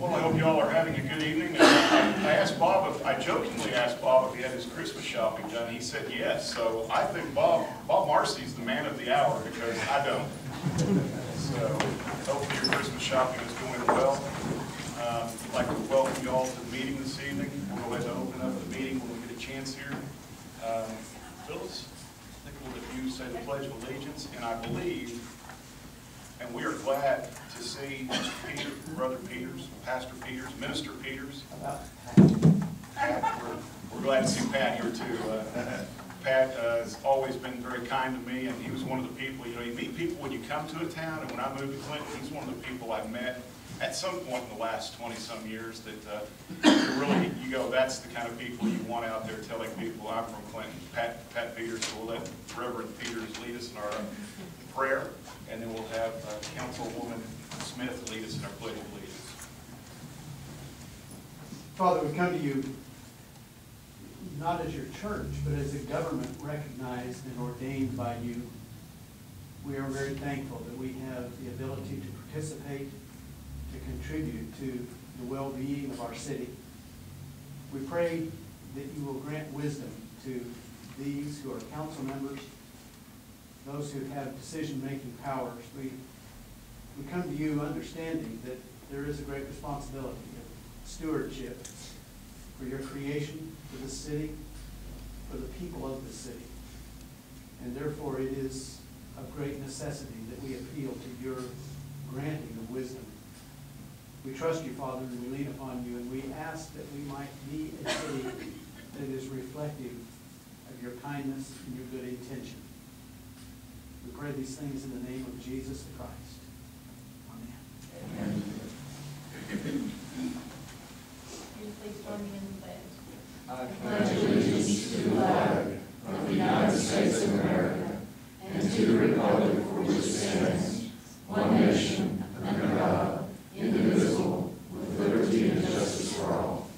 Well, I hope you all are having a good evening. I asked Bob, I jokingly asked Bob if he had his Christmas shopping done. He said yes. So I think Bob Marcy's the man of the hour because I don't. So hopefully your Christmas shopping is going well. I'd like to welcome you all to the meeting this evening. We'll go ahead and open up the meeting when we get a chance here. Phyllis, I think we'll let you say the Pledge of Allegiance, and I believe, and we are glad to see Peter, Brother Peters, Pastor Peters, Minister Peters. Pat, we're glad to see Pat here too. Pat has always been very kind to me, and he was one of the people, you know, you meet people when you come to a town, and when I moved to Clinton, he's one of the people I've met at some point in the last 20-some years that really, you go, that's the kind of people you want out there telling people, I'm from Clinton. Pat Peters, so we'll let Reverend Peters lead us in our prayer, and then we'll have Councilwoman Smith lead us in our Pledge of Allegiance. Father, we come to you not as your church, but as a government recognized and ordained by you. We are very thankful that we have the ability to participate, to contribute to the well-being of our city. We pray that you will grant wisdom to these who are council members, those who have decision-making powers. We come to you understanding that there is a great responsibility of stewardship for your creation, for the city, for the people of the city. And therefore it is of great necessity that we appeal to your granting of wisdom. We trust you, Father, and we lean upon you, and we ask that we might be a city that is reflective of your kindness and your good intention. We pray these things in the name of Jesus the Christ. Amen. Amen. Please join me in the pledge. I pledge allegiance to the flag of the United States of America and to the republic for which it stands, one nation, under God, indivisible, with liberty and justice for all.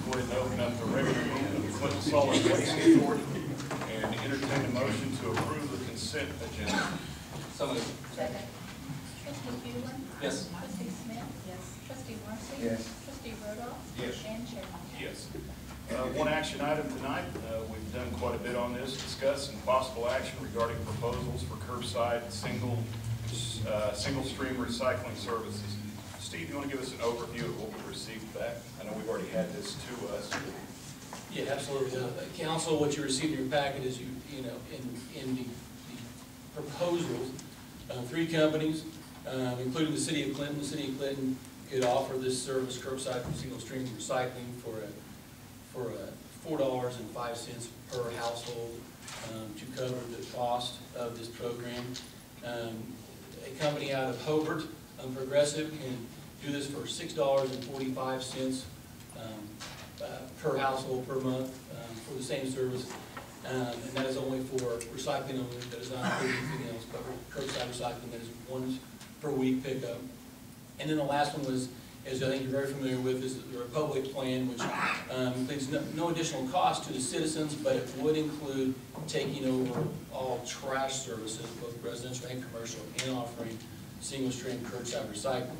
Go ahead and open up the regular meeting of the Clinton Solid Waste Authority and entertain a motion to approve the consent agenda. So moved. Second. Trustee Hewlin? Yes. Trustee Smith? Yes. Trustee Marcy? Yes. Trustee Rudolph? Yes. And Chairman? Yes. One action item tonight. We've done quite a bit on this. Discuss and possible action regarding proposals for curbside single stream recycling services. Steve, you want to give us an overview of what we received back? I know we've already had this to us. Yeah, absolutely. Council, what you received in your packet is you know in the proposals, 3 companies, including the City of Clinton. The City of Clinton could offer this service, curbside single stream recycling, for $4.05 per household to cover the cost of this program. A company out of Hobart, Progressive, can do this for $6.45 per household per month for the same service, and that is only for recycling only. That does not include anything else, but curbside recycling, that is once per week pickup. And then the last one was, as I think you're very familiar with, is the Republic Plan, which includes no additional cost to the citizens, but it would include taking over all trash services, both residential and commercial, and offering single-stream curbside recycling.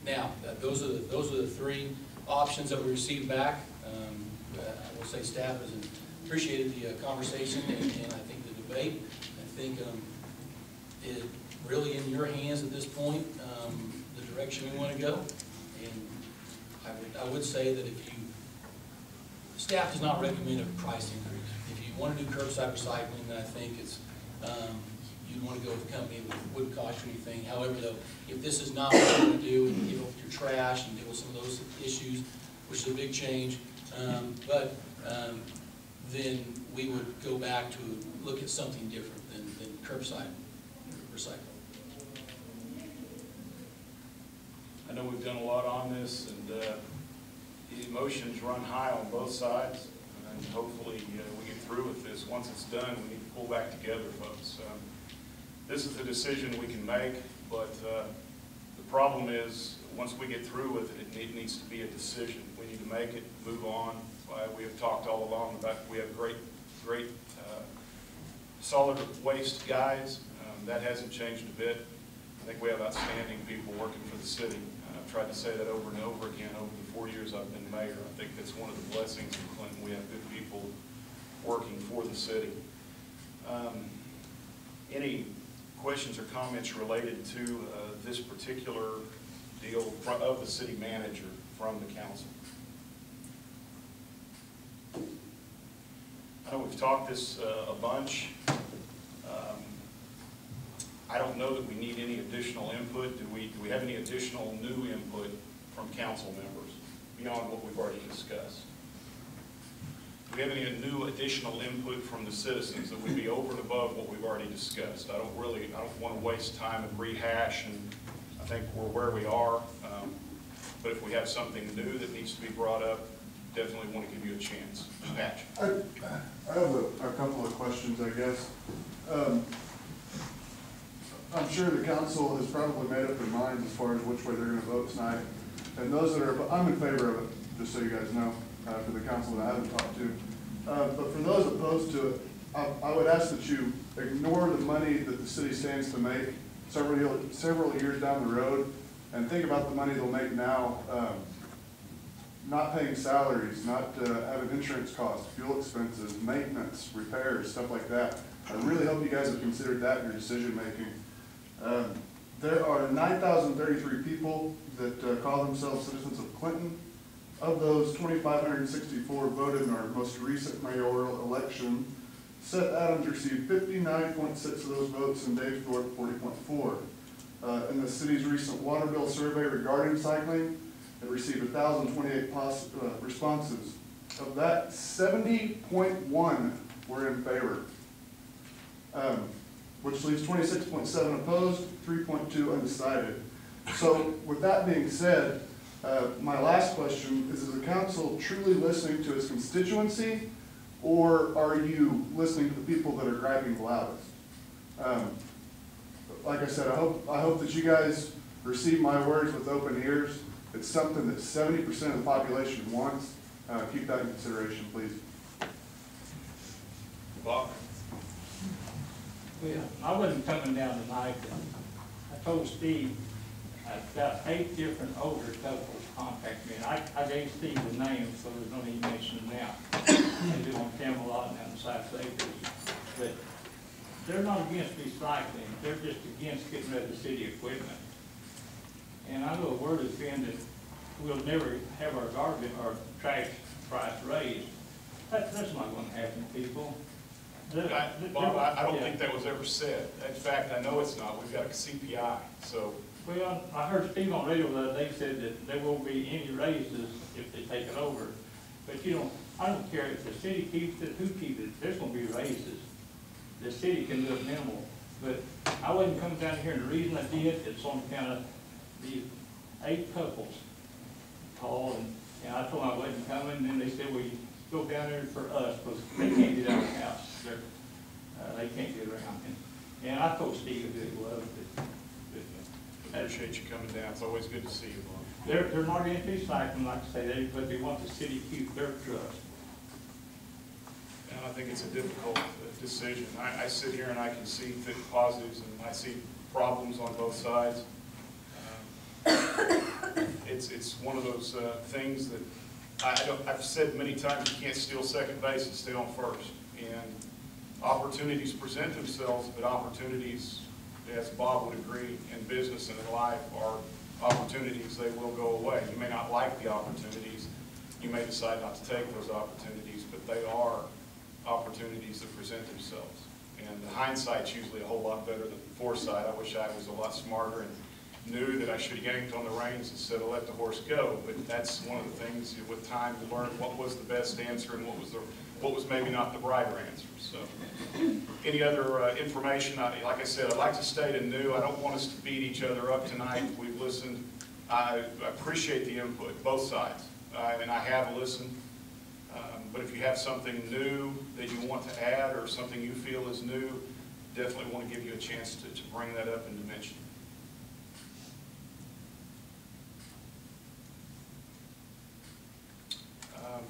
Now, those are the 3 options that we received back. I will say staff has appreciated the conversation and I think the debate. I think it really in your hands at this point, the direction we want to go. And I would say that staff does not recommend a price increase. If you want to do curbside recycling, then I think it's you'd want to go with a company that wouldn't cost you anything. However, though, if this is not what you want to do, and deal with your trash and deal with some of those issues, which is a big change, then we would go back to look at something different than curbside recycling. I know we've done a lot on this, and the emotions run high on both sides, and hopefully we get through with this. Once it's done, we need to pull back together, folks. This is a decision we can make, but the problem is, once we get through with it, it needs to be a decision. We need to make it, move on, We have talked all along about, we have great solid waste guys. That hasn't changed a bit. I think we have outstanding people working for the city. I've tried to say that over and over again over the 4 years I've been mayor. I think that's one of the blessings of Clinton. We have good people working for the city. Any questions or comments related to this particular deal of the city manager from the council? I know we've talked this a bunch. I don't know that we need any additional input. Do we have any additional new input from council members beyond what we've already discussed? Do we have any new additional input from the citizens that would be over and above what we've already discussed? I don't want to waste time and rehash, and I think we're where we are. But if we have something new that needs to be brought up, definitely want to give you a chance. Patch. I have a couple of questions, I guess. I'm sure the council has probably made up their minds as far as which way they're going to vote tonight. And those that are, I'm in favor of it, just so you guys know, for the council that I haven't talked to. But for those opposed to it, I would ask that you ignore the money that the city stands to make several years down the road, and think about the money they'll make now, not paying salaries, not having insurance costs, fuel expenses, maintenance, repairs, stuff like that. I really hope you guys have considered that in your decision making. There are 9,033 people that call themselves citizens of Clinton. Of those, 2,564 voted in our most recent mayoral election. Seth Adams received 59.6 of those votes, and Dave Thorpe 40.4. In the city's recent water bill survey regarding cycling, it received 1,028 responses. Of that, 70.1 were in favor, which leaves 26.7 opposed, 3.2 undecided. So with that being said, my last question is the council truly listening to its constituency, or are you listening to the people that are griping the loudest? Like I said, I hope that you guys receive my words with open ears. It's something that 70% of the population wants. Keep that in consideration, please. Bob? Well, I wasn't coming down tonight. I told Steve, about 8 different older couples contacted me, and I gave Steve the names, so there's no need to mention them now. They do on Camelot and down the South Acres. But they're not against recycling, they're just against getting rid of the city equipment. And I know the word has been that we'll never have our garbage, our trash price raised. That's not going to happen, people. Bob, I don't think that was ever said. In fact, I know it's not. We've got a CPI, so. Well, I heard Steve on radio the other day said that there won't be any raises if they take it over. But you know, I don't care if the city keeps it, who keeps it, there's going to be raises. The city can do it minimal. But I wasn't coming down here, and the reason I did, it's on account of the 8 couples called, and I told them I wasn't coming, and then they said, well, you go down there for us, because they can't get out of the house. They can't get around. And I told Steve that it was. I appreciate you coming down. It's always good to see you, Bob. They're not against recycling, like I say, but they want the city to keep their trust. And I think it's a difficult decision. I sit here and I can see the positives, and I see problems on both sides. It's one of those things that I've said many times, you can't steal second base and stay on first. And opportunities present themselves, but opportunities, as Bob would agree, in business and in life are opportunities. They will go away. You may not like the opportunities. You may decide not to take those opportunities, but they are opportunities that present themselves. And the hindsight's usually a whole lot better than foresight. I wish I was a lot smarter and knew that I should have yanked on the reins instead of let the horse go. But that's one of the things with time to learn what was the best answer and what was maybe not the brighter answer. So, any other information? Like I said, I'd like to state anew, I don't want us to beat each other up tonight. We've listened. I appreciate the input, both sides, and I have listened. But if you have something new that you want to add or something you feel is new, definitely want to give you a chance to bring that up and to mention.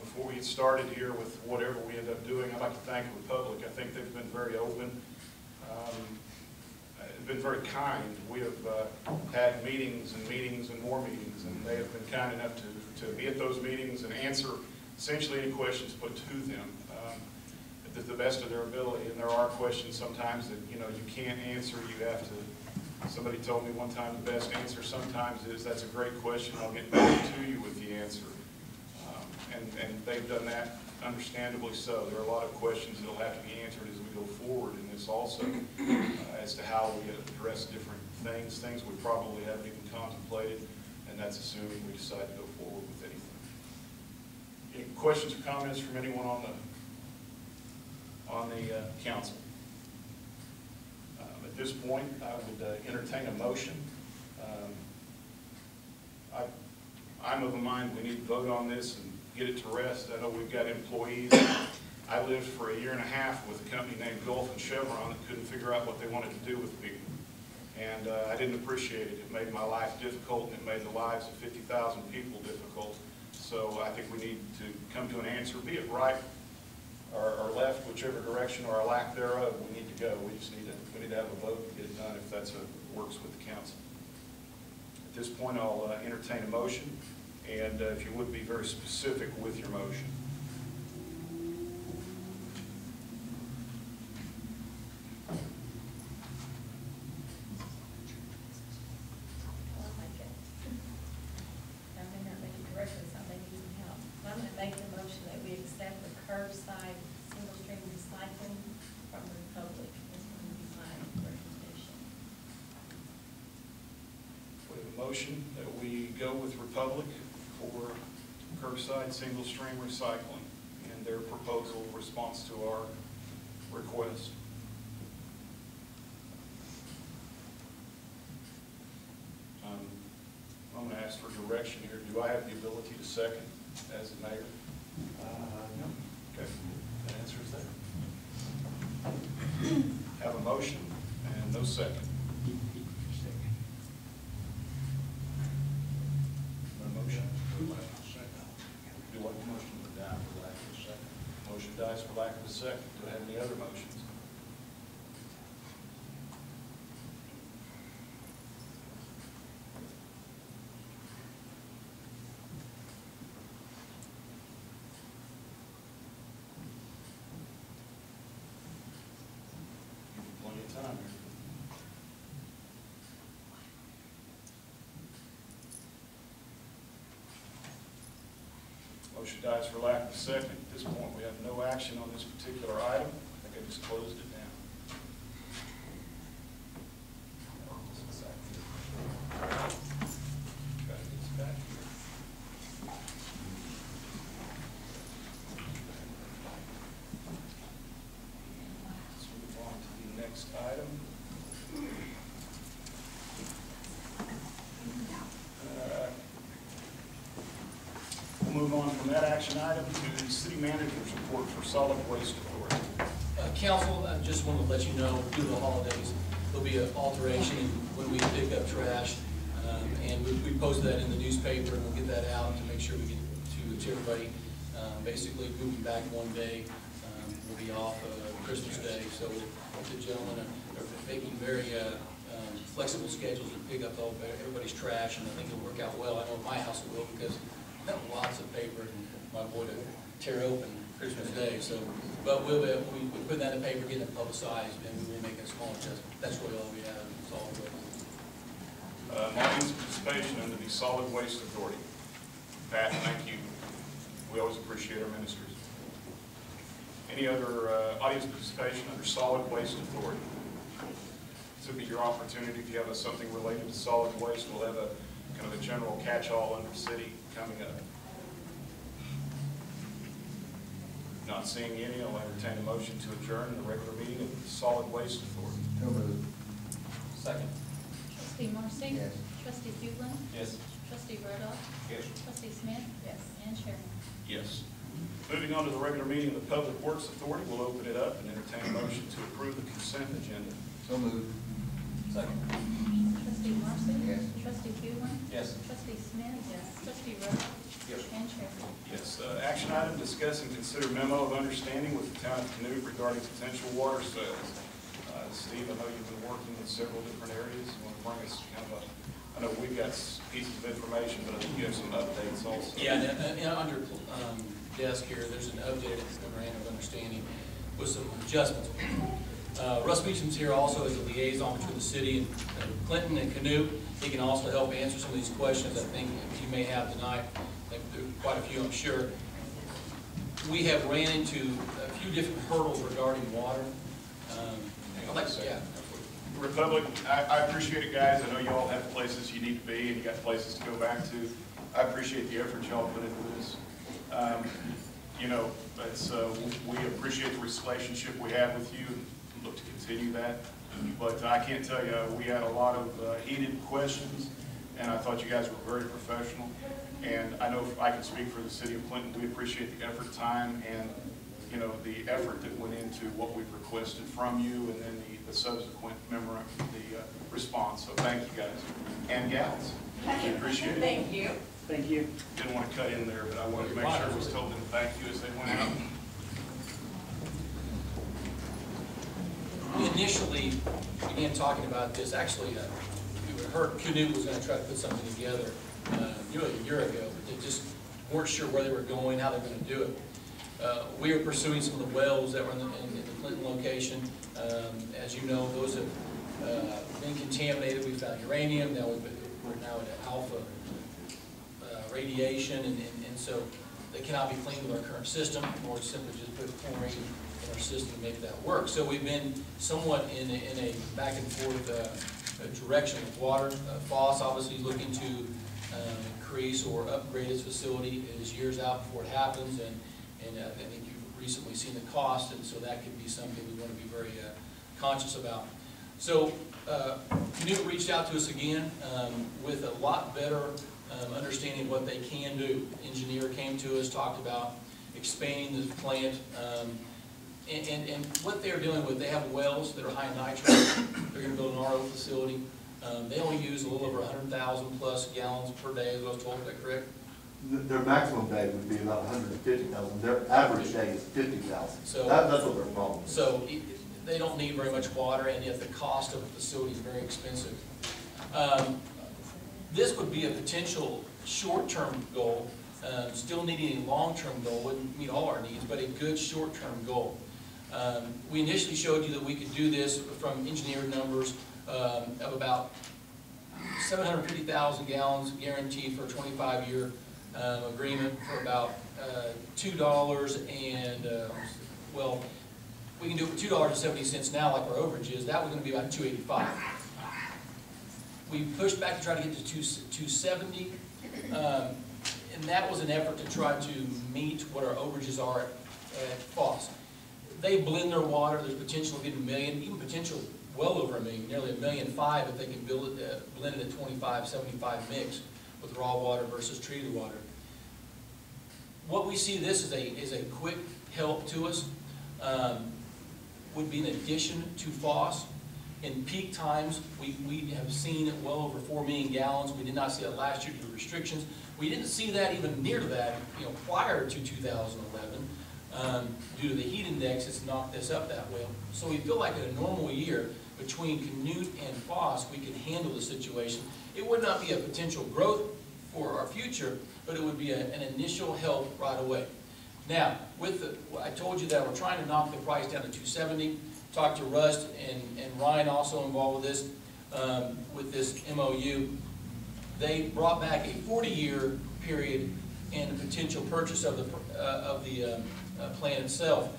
Before we get started here with whatever we end up doing, I'd like to thank Republic. I think they've been very open, been very kind. We have had meetings and meetings and more meetings, and they have been kind enough to be at those meetings and answer essentially any questions put to them to the best of their ability. And there are questions sometimes that you can't answer. You have to. Somebody told me one time the best answer sometimes is, "That's a great question. I'll get back to you with the answer." And they've done that understandably so. There are a lot of questions that will have to be answered as we go forward in this also, as to how we address different things we probably haven't even contemplated, and that's assuming we decide to go forward with anything. Any questions or comments from anyone on the council? At this point, I would entertain a motion. I'm of the mind we need to vote on this and get it to rest. I know we've got employees. I lived for a year and a half with a company named Gulf and Chevron that couldn't figure out what they wanted to do with people. And I didn't appreciate it. It made my life difficult, and it made the lives of 50,000 people difficult. So I think we need to come to an answer, be it right or left, whichever direction or a lack thereof, we need to go. We just need to have a vote and get it done if that's what works with the council. At this point, I'll entertain a motion, and if you would be very specific with your motion. I'll make it. I may not make it correctly, so I may need some help. I'm going to make the motion that we accept the curbside single-stream recycling from the Republic. That's going to be my recommendation. We have a motion that we go with Republic for curbside single-stream recycling and their proposal in response to our request. I'm going to ask for direction here. Do I have the ability to second as the mayor? No. Okay, that answer is there. Have a motion and no second. No motion? Do what motion? Motion dies for lack of a second. Do I have any other motions? Plenty of time here. Motion dies for lack of a second. At this point, we have no action on this particular item. I think I just closed it down. Try to get this back here. Let's move on to the next item. We'll move on from that action item to the city manager's report for solid waste authority. Council, I just want to let you know, due to the holidays, there'll be an alteration in when we pick up trash. And we posted that in the newspaper, and we'll get that out to make sure we get to everybody. Basically, moving back one day, we'll be off Christmas Day. So the gentlemen are making very flexible schedules to pick up everybody's trash, and I think it'll work out well. I know my house will, because I have lots of paper and my boy to tear open Christmas Day. So, but we put that in the paper, getting it publicized, and we will make a small adjustment. That's really all we have. Solid waste. Audience participation under the Solid Waste Authority. Pat, thank you. We always appreciate our ministers. Any other audience participation under Solid Waste Authority? This would be your opportunity. If you have something related to solid waste, we'll have a kind of a general catch-all under the city coming up. Not seeing any, I'll entertain a motion to adjourn the regular meeting of the Solid Waste Authority. Second. Trustee Marcy? Yes. Trustee Hueblen? Yes. Trustee Rudolph? Yes. Trustee Smith? Yes. And Chairman? Yes. Moving on to the regular meeting of the Public Works Authority, we'll open it up and entertain a motion to approve the consent agenda. So moved. Second. Trustee Marcy? Yes. Trustee Huber? Yes. Trustee Smith? Yes. Trustee Rowe? Yes. And Chair Hill. Yes, action item, discuss and consider memo of understanding with the town of Canute regarding potential water sales. Steve, I know you've been working in several different areas. You want to bring us kind of a, I know we've got pieces of information, but I think you have some updates also. Yeah, and on your desk here, there's an updated memorandum of understanding with some adjustments. Russ Beecham's here also as a liaison between the city and Clinton and Canute. He can also help answer some of these questions I think you may have tonight. There are quite a few, I'm sure. We have ran into a few different hurdles regarding water. Yeah. Republic, I appreciate it, guys. I know you all have places you need to be and you got places to go back to. I appreciate the effort y'all put into this. You know, it's, we appreciate the relationship we have with you and look to continue that. But I can't tell you, we had a lot of heated questions, and I thought you guys were very professional. And I know if I can speak for the city of Clinton, we appreciate the effort, time, and you know, the effort that went into what we've requested from you, and then the subsequent memorandum, the response. So thank you guys and gals. We appreciate it. Thank you. Thank you. Didn't want to cut in there, but I wanted to make sure it was told them thank you as they went out. We initially began talking about this, actually, we heard Canute was going to try to put something together nearly a year ago, but they just weren't sure where they were going, how they were going to do it. We are pursuing some of the wells that were in the Clinton location. As you know, those have been contaminated. We found uranium. Now we're now at alpha radiation, and so they cannot be cleaned with our current system, or simply just put chlorine in our system to make that work. So we've been somewhat in a back and forth direction with water. Foss obviously is looking to increase or upgrade its facility. It is years out before it happens, and I think you've recently seen the cost, and so that could be something we want to be very conscious about. So Canute reached out to us again with a lot better understanding of what they can do. Engineer came to us, talked about expanding the plant, and what they're dealing with. They have wells that are high nitrate. They're going to build an RO facility. They only use a little over 100,000 plus gallons per day, as I was told. Is that correct? Their maximum day would be about 150,000. Their average day is 50,000. So That's what their problem is. So they don't need very much water, and yet the cost of the facility is very expensive. This would be a potential short-term goal, still needing a long-term goal. Wouldn't meet all our needs, but a good short-term goal. We initially showed you that we could do this from engineered numbers of about 750,000 gallons guaranteed for a 25-year agreement for about $2 and, well, we can do it for $2.70 now like our overage is. That was going to be about $2.85. We pushed back to try to get to $2.70, and that was an effort to try to meet what our overages are at Foss. They blend their water. There's potential of getting 1 million, even potential well over 1 million, nearly 1.5 million if they can blend it at 25-75 mix with raw water versus treated water. What we see this is a quick help to us. Would be an addition to Foss. In peak times, we have seen well over 4 million gallons. We did not see that last year due to restrictions. We didn't see that even near to that, prior to 2011. Due to the heat index, it's knocked this up that way. So we feel like in a normal year, between Canute and Foss, we can handle the situation. It would not be a potential growth for our future, but it would be an initial help right away. Now, I told you that we're trying to knock the price down to $2.70. Talked to Rust and Ryan also involved with this MOU. They brought back a 40-year period and the potential purchase of the plant itself.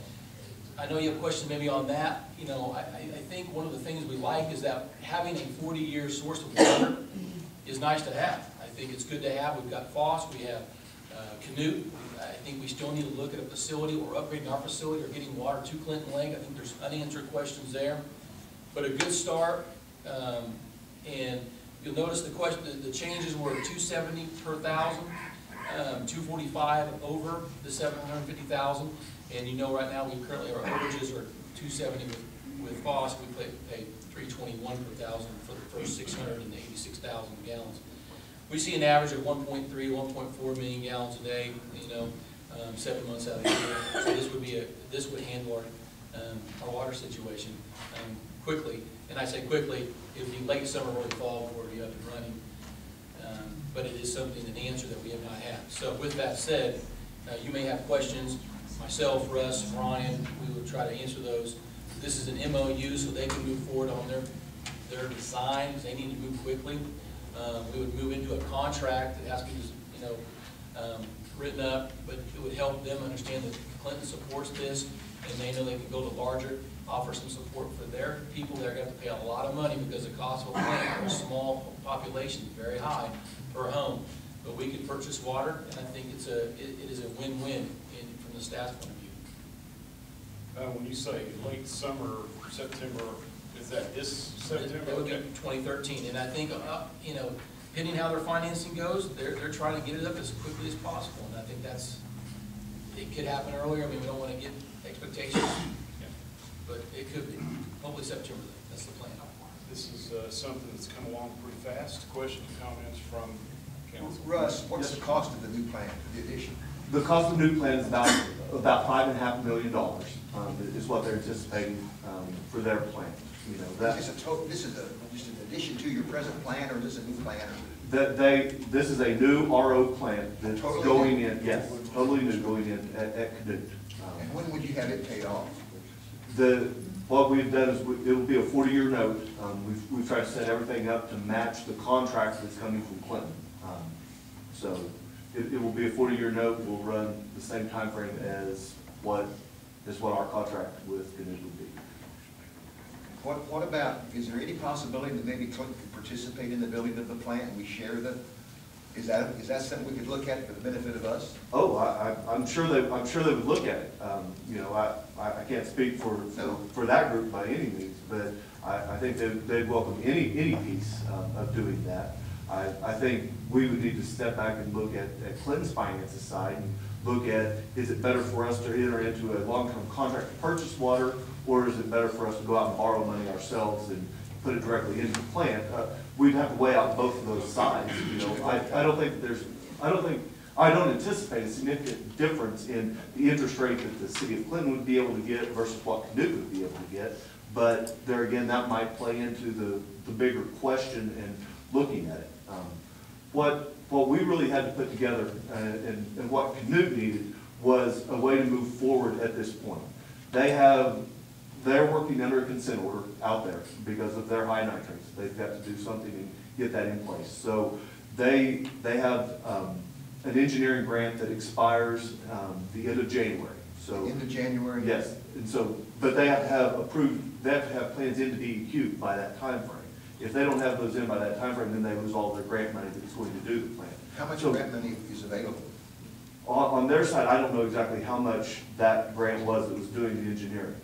I know you have questions maybe on that. I think one of the things we like is that having a 40-year source of water is nice to have. I think it's good to have. We've got Foss, we have Canute. I think we still need to look at a facility or upgrading our facility or getting water to Clinton Lake. I think there's unanswered questions there. But a good start. And you'll notice the changes were $270 per thousand, $245 over the $750,000. And right now we currently our overages are $270 with with Foss, we pay $3.21 per thousand for the first 686,000 gallons. We see an average of 1.3, 1.4 million gallons a day, 7 months out of the year. So this would handle our water situation quickly. And I say quickly, it would be late summer, early fall before we'd be up and running. But it is something, an answer that we have not had. So with that said, you may have questions. Myself, Russ, Brian, we will try to answer those. This is an MOU, so they can move forward on their design, because they need to move quickly. We would move into a contract that has to be, written up, but it would help them understand that Clinton supports this, and they know they can build a larger, offer some support for their people. They're going to have to pay a lot of money because the cost of a plant for a small population is very high per home. But we can purchase water, and I think it is a win-win from the staff's point of view. When you say late summer, September, is that this September? It would be 2013, and I think, depending how their financing goes, they're trying to get it up as quickly as possible, and I think it could happen earlier. I mean, we don't want to get expectations, but it could be. Hopefully September, that's the plan. This is something that's come along pretty fast. Questions, comments from council? Russ, what's the cost of the new plant, the addition? The cost of the new plan is about $5.5 million, is what they're anticipating for their plant. This is just an addition to your present plan, or is this a new plan? This is a new RO plant that's Totally going new? in, yes, totally new, going in at Canute. And when would you have it paid off? What we've done is, it will be a 40-year note. We've tried to set everything up to match the contract that's coming from Clinton. So it will be a 40-year note. We'll run the same time frame as what our contract with Canute would be. What about, is there any possibility that maybe Clinton could participate in the building of the plant and we share is that something we could look at for the benefit of us? Oh, I'm sure they would look at it. I can't speak for that group by any means, but I think they'd welcome any piece of doing that. I think we would need to step back and look at Clinton's finances side and look at, is it better for us to enter into a long-term contract to purchase water, or is it better for us to go out and borrow money ourselves and put it directly into the plant? We'd have to weigh out both of those sides. I don't anticipate a significant difference in the interest rate that the city of Clinton would be able to get versus what Canute would be able to get. But there again, that might play into the bigger question and looking at it. What we really had to put together and what Canute needed was a way to move forward at this point. They're working under a consent order out there because of their high nitrates. They've got to do something and get that in place. So they have an engineering grant that expires the end of January. So End of January? yes, and so, but they have to have plans into DEQ by that time frame. If they don't have those in by that time frame, then they lose all their grant money that's going to do the plan. How much grant money is available? On their side, I don't know exactly how much that grant was that was doing the engineering.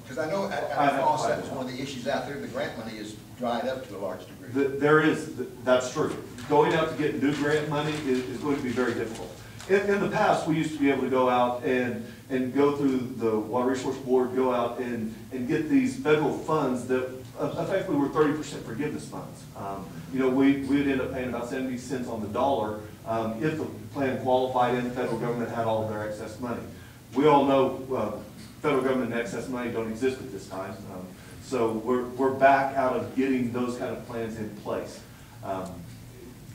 Because I know at Foss, that was one of the issues out there, the grant money is dried up to a large degree. That's true. Going out to get new grant money is going to be very difficult. In the past, we used to be able to go out and go through the Water Resource Board, go out and get these federal funds that effectively were 30% forgiveness funds. We would end up paying about 70 cents on the dollar if the plan qualified and the federal government had all of their excess money. We all know federal government and excess money don't exist at this time. So we're back out of getting those kind of plans in place.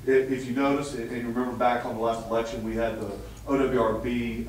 If you notice, and you remember back on the last election, we had the OWRB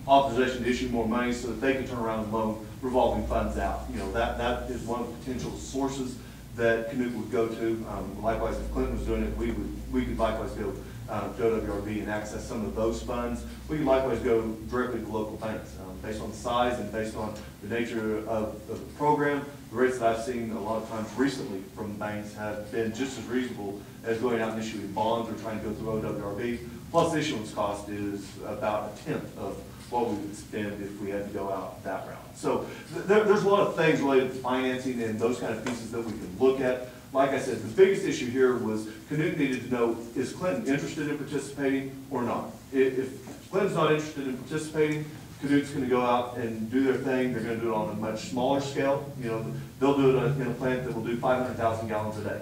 authorization to issue more money so that they could turn around and loan revolving funds out. That is one of the potential sources that Canute would go to. Likewise, if Clinton was doing it, we could likewise go to OWRB and access some of those funds. We could likewise go directly to local banks. Based on the size and based on the nature of the program, the rates that I've seen a lot of times recently from banks have been just as reasonable as going out and issuing bonds or trying to go through OWRB. Plus, the issuance cost is about 1/10 of what we would spend if we had to go out that route. So there's a lot of things related to financing and those kind of pieces that we can look at. Like I said, the biggest issue here was Canute needed to know, is Clinton interested in participating or not? If Clinton's not interested in participating, Canute's gonna go out and do their thing, they're gonna do it on a much smaller scale. You know, they'll do it in a plant that will do 500,000 gallons a day,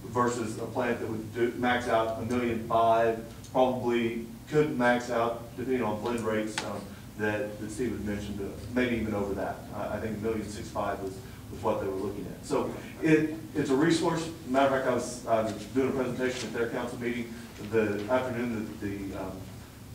versus a plant that would max out 1.5 million, probably could max out, depending on blend rates, that Steve had mentioned, maybe even over that. I think 1.65 million was what they were looking at. So it's a resource. Matter of fact, I was doing a presentation at their council meeting the afternoon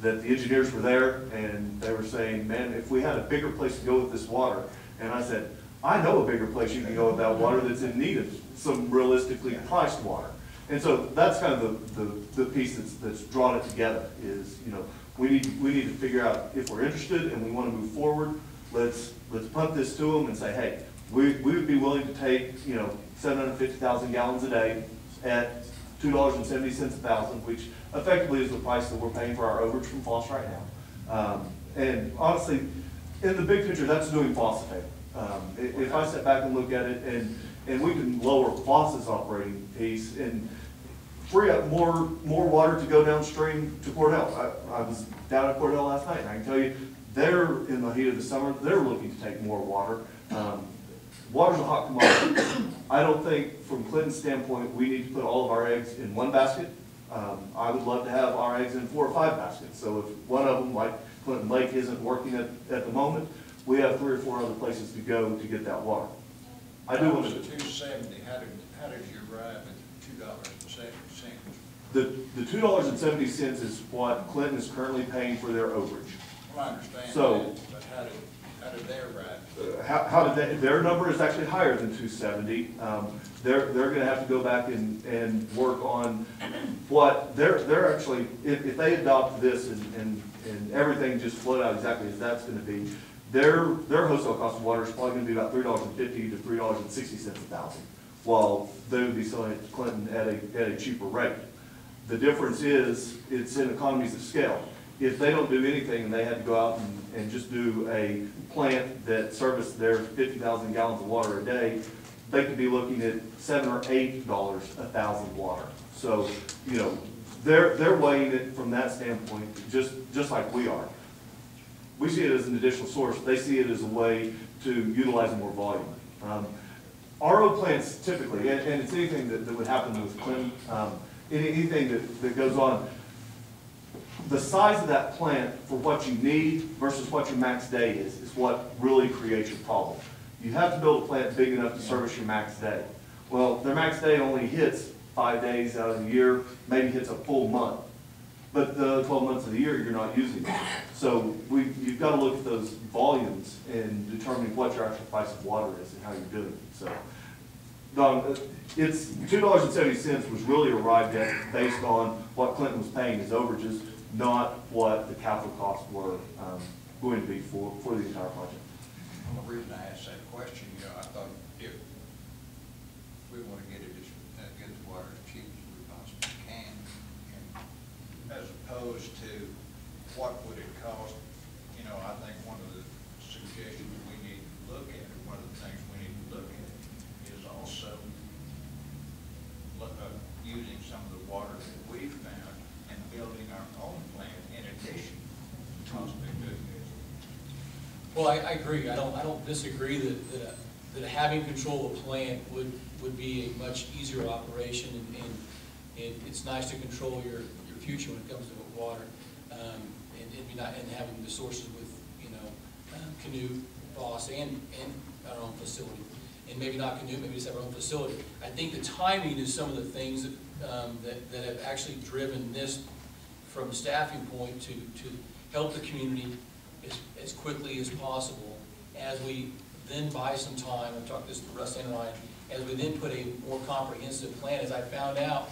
that the engineers were there, and they were saying, man, if we had a bigger place to go with this water, and I said, I know a bigger place you can go with that water that's in need of some realistically priced water. And so that's kind of the piece that's drawn it together is, you know, we need to figure out if we're interested and we want to move forward. Let's punt this to them and say, hey, we would be willing to take, you know, 750,000 gallons a day at $2.70 a thousand, which effectively is the price that we're paying for our overage from Foss right now. And honestly, in the big picture, that's doing Foss a favor. If I step back and look at it, and we can lower Foss's operating piece and free up more water to go downstream to Cordell. I was down at Cordell last night, and I can tell you, they're in the heat of the summer, they're looking to take more water. Water's a hot commodity. I don't think, from Clinton's standpoint, we need to put all of our eggs in one basket. I would love to have our eggs in 4 or 5 baskets. So if one of them, like Clinton Lake, isn't working at the moment, we have 3 or 4 other places to go to get that water. I do want to. $2.70, how did you arrive at $2.70? The $2.70 is what Clinton is currently paying for their overage. Well, I understand So, that, but how did they arrive? How did they, their number is actually higher than 270. They're going to have to go back and work on what they're actually, if they adopt this and everything just flowed out exactly as that's going to be, their wholesale cost of water is probably going to be about $3.50 to $3.60 a thousand, while they would be selling it to Clinton at a cheaper rate. The difference is it's in economies of scale. If they don't do anything and they had to go out and just do a plant that serviced their 50,000 gallons of water a day, they could be looking at $7 or $8 a thousand water. So, you know, they're weighing it from that standpoint, just like we are. We see it as an additional source. They see it as a way to utilize more volume. RO plants typically, and it's anything that would happen with Clinton, anything that goes on, the size of that plant for what you need versus what your max day is what really creates your problem. You have to build a plant big enough to service your max day. Well, their max day only hits 5 days out of the year, maybe hits a full month. But the 12 months of the year, you're not using it. So you've got to look at those volumes and determine what your actual price of water is and how you're doing it. So, it's $2.70 was really arrived at based on what Clinton was paying as overages, not what the capital costs were going to be for the entire project. Well, the reason I asked that question, you know, I thought if we want to get the water as cheap as we possibly can, and as opposed to what would it cost, you know, I think one of the suggestions we need to look at, or one of the things we need to look at, is also using some of the water that we've found and building our own plant in addition to possibly doing this. Well, I agree. I don't disagree that having control of a plant would be a much easier operation, and it's nice to control your future when it comes to water, and having the sources with, you know, Canute, Foss, and our own facility. And maybe not Canute, maybe just have our own facility. I think the timing is some of the things that have actually driven this from a staffing point to help the community as quickly as possible, as we then buy some time. I've talked this to Russ and Ryan, as we then put a more comprehensive plan. As I found out,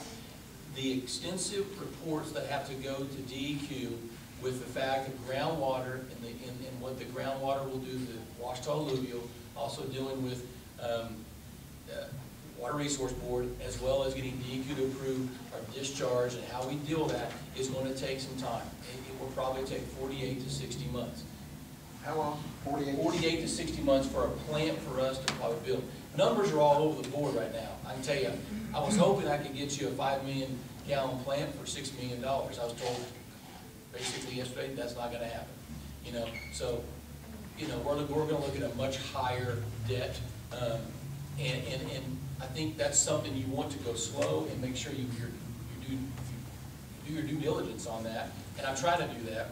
the extensive reports that have to go to DEQ with the fact of groundwater and what the groundwater will do to the Ouachita alluvial, also dealing with Water Resource Board, as well as getting DEQ to approve our discharge and how we deal with that, is going to take some time. It will probably take 48 to 60 months. How long? 48 to 60 months for a plant for us to probably build. Numbers are all over the board right now. I can tell you, I was hoping I could get you a 5 million gallon plant for $6 million. I was told basically yesterday that's not going to happen. you know, so, you know, we're gonna look at a much higher debt, and I think that's something you want to go slow and make sure you do your due diligence on that, and I'm trying to do that.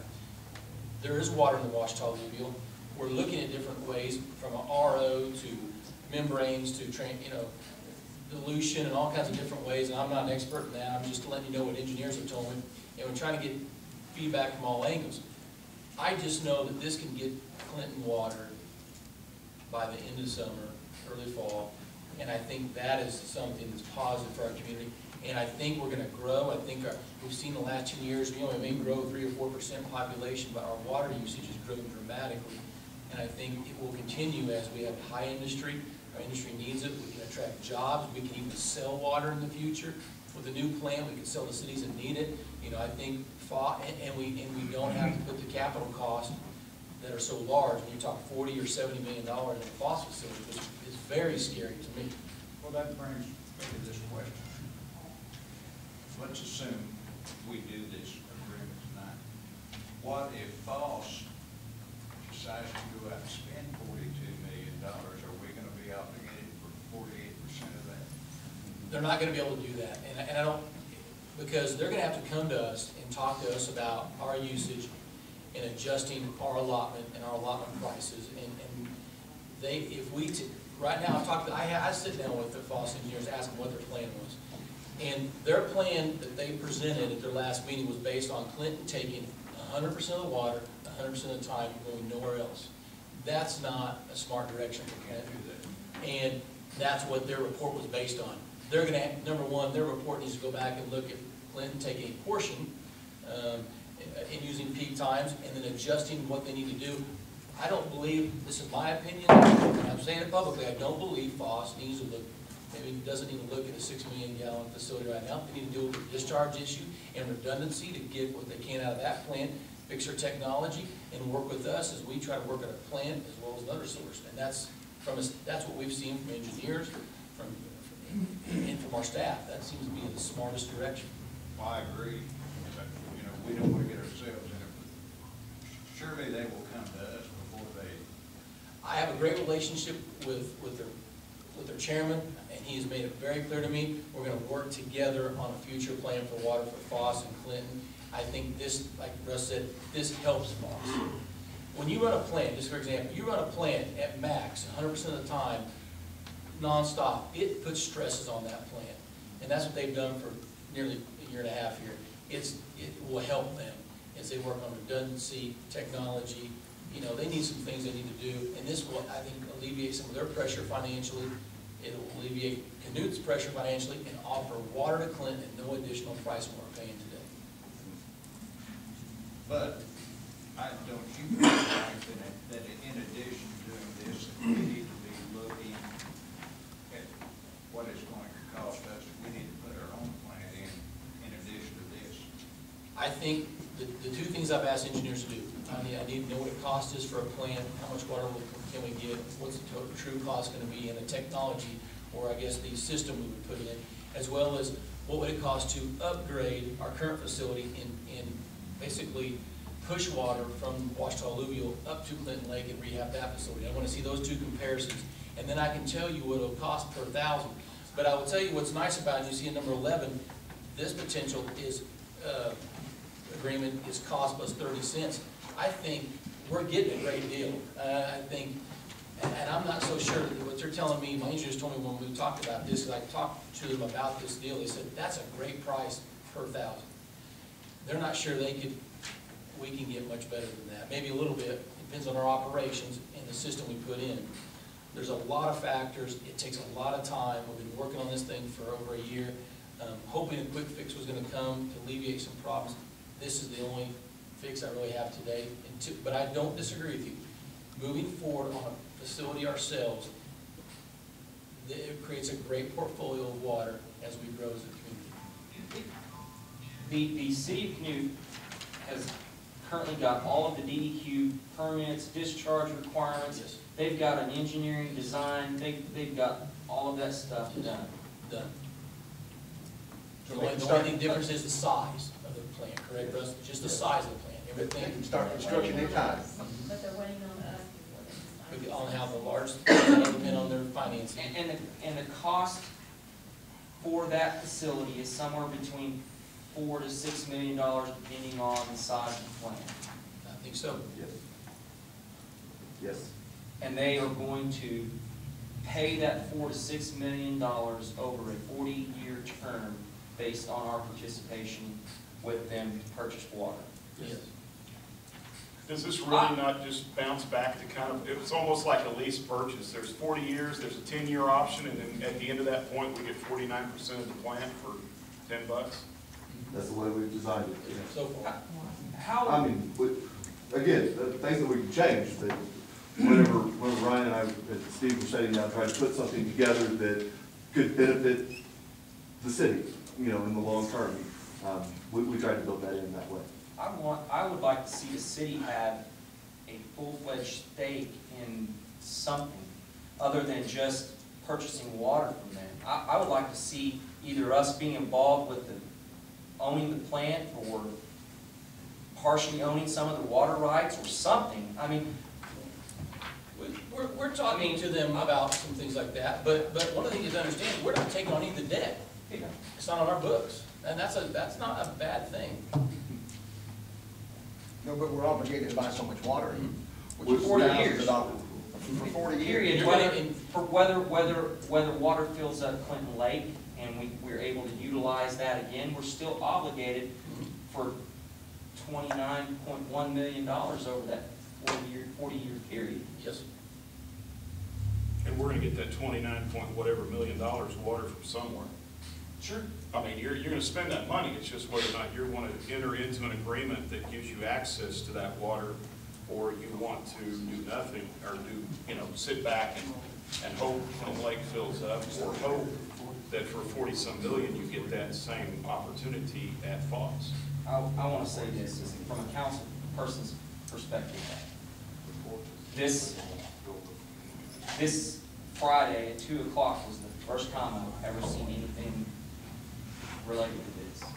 There is water in the Ouachita Alluvial. We're looking at different ways, from an RO to membranes to dilution and all kinds of different ways, and I'm not an expert in that, I'm just letting you know what engineers have told me, and we're trying to get feedback from all angles. I just know that this can get Clinton watered by the end of summer, early fall, and I think that is something that's positive for our community, and I think we're gonna grow. I think we've seen the last 10 years, we only may grow 3 or 4% population, but our water usage has grown dramatically, and I think it will continue as we have high industry. Our industry needs it. We can attract jobs. We can even sell water in the future. With a new plant, we can sell to cities that need it. You know, I think, and we don't have to put the capital costs that are so large. When you talk $40 or $70 million in a FOSS facility, which is very scary to me. Well, that brings me to this question. Let's assume we do this agreement tonight. What if FOSS decides to go out and spend $42 million? Are we going to be obligated for 48% of that? They're not going to be able to do that, and I don't, because they're going to have to come to us and talk to us about our usage and adjusting our allotment and our allotment prices, and they, if we, right now, I sit down with the FOSS engineers, ask them what their plan was, and their plan that they presented at their last meeting was based on Clinton taking 100% of the water, 100% of the time, going nowhere else. That's not a smart direction for Clinton, and that's what their report was based on. They're going to, number one, their report needs to go back and look at Clinton taking a portion and using peak times, and then adjusting what they need to do. I don't believe, this is my opinion, and I'm saying it publicly, I don't believe FOSS needs to look, maybe doesn't need to look at a 6 million gallon facility right now. They need to deal with the discharge issue and redundancy to get what they can out of that plant, fix their technology, and work with us as we try to work at a plant as well as another source. And that's what we've seen from engineers, and from our staff. That seems to be the smartest direction. Well, I agree. But, you know, we don't want to get ourselves in it. But surely they will come to us before they. I have a great relationship with their chairman, and he has made it very clear to me, we're going to work together on a future plan for water for FOSS and Clinton. I think this, like Russ said, this helps FOSS. When you run a plant, just for example, you run a plant at max 100% of the time, nonstop, it puts stresses on that plant. And that's what they've done for nearly a year and a half here. It will help them as they work on redundancy, technology. You know, they need some things they need to do, and this will, I think, alleviate some of their pressure financially. It will alleviate Canute's pressure financially and offer water to Clinton at no additional price than we're paying today. But don't you feel like that in addition to doing this, we need to be looking at what it's going to cost us? We need to put our own plan in addition to this. I think the two things I've asked engineers to do, I need to know what it cost is for a plant, how much water can we get, what's the total true cost going to be, and the technology, or I guess the system we would put in, as well as what would it cost to upgrade our current facility and basically push water from Ouachita Alluvial up to Clinton Lake and rehab that facility. I want to see those two comparisons, and then I can tell you what it'll cost per thousand. But I will tell you what's nice about it, you see in number 11, this potential is agreement is cost plus 30 cents. I think we're getting a great deal. I think, and I'm not so sure that what they're telling me, my engineers told me when we talked about this, because I talked to them about this deal, they said, that's a great price per thousand. They're not sure we can get much better than that. Maybe a little bit, depends on our operations and the system we put in. There's a lot of factors, it takes a lot of time. We've been working on this thing for over a year, hoping a quick fix was going to come to alleviate some problems. This is the only fix I really have today, but I don't disagree with you. Moving forward on a facility ourselves, it creates a great portfolio of water as we grow as a community. The city of Canute has currently got all of the DEQ permits, discharge requirements. Yes. They've got an engineering design. They've got all of that stuff done. Done. So The only difference is the size of the plant, correct, Russ? Just the size of the plant. They everything, can start construction anytime. But they're waiting on us before they decide. on how the large, depend on their financing. And the cost for that facility is somewhere between $4 to $6 million, depending on the size of the plant. I think so. Yes. Yes. And they are going to pay that $4 to $6 million over a 40-year term based on our participation with them to purchase water. Yes. Does this really not just bounce back to kind of, it's almost like a lease purchase? There's 40 years, there's a 10-year option, and then at the end of that point, we get 49% of the plant for $10? That's the way we've designed it. So far. I mean, again, things that we can change, but whenever Ryan and I and Steve were sitting down trying to put something together that could benefit the city, in the long term, we tried to build that in that way. I would like to see the city have a full-fledged stake in something other than just purchasing water from them. I would like to see either us being involved with owning the plant or partially owning some of the water rights or something. I mean, We're talking to them about some things like that, but one of the things to understand, we're not taking on any of the debt. It's not on our books, and that's not a bad thing. No, but we're obligated to buy so much water, which For is 40 thousands years. of dollars. For 40 years. period, You're whether, gonna- for whether water fills up Clinton Lake and we're able to utilize that again, we're still obligated for $29.1 million over that 40-year period. Yes. And we're gonna get that 29 point whatever million dollars water from somewhere. Sure. I mean, you're gonna spend that money, it's just whether or not you want to enter into an agreement that gives you access to that water, or you want to do nothing, or sit back and hope the lake fills up, or hope that for 40-some million, you get that same opportunity at Fox. I want to say this, is from a council person's perspective. This Friday at 2 o'clock was the first time I've ever seen anything related to this.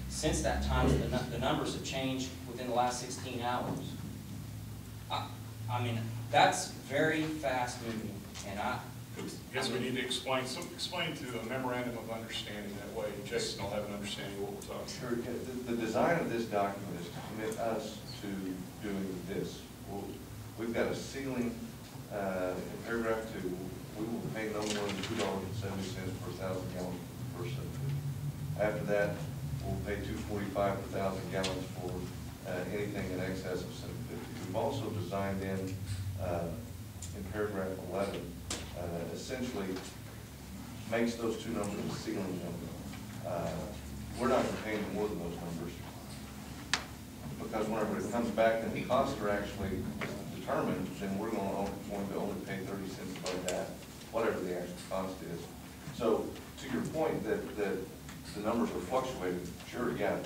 Since that time, the numbers have changed within the last 16 hours. I mean, that's very fast moving, and I guess we need to explain to a memorandum of understanding, that way Jason will have an understanding of what we're talking about. Sure. The design of this document is to commit us to doing this. We've got a ceiling in paragraph 2. We will pay no more than $2.70 per 1,000 gallons per person. After that, we'll pay $2.45 per 1,000 gallons for anything in excess of $7.50. We've also designed in paragraph 11, essentially makes those two numbers a ceiling number. We're not going to pay any more than those numbers, because whenever it comes back and the costs are actually determined, then we're going to only pay 30 cents above that, whatever the actual cost is. So to your point that the numbers are fluctuating, sure, yeah,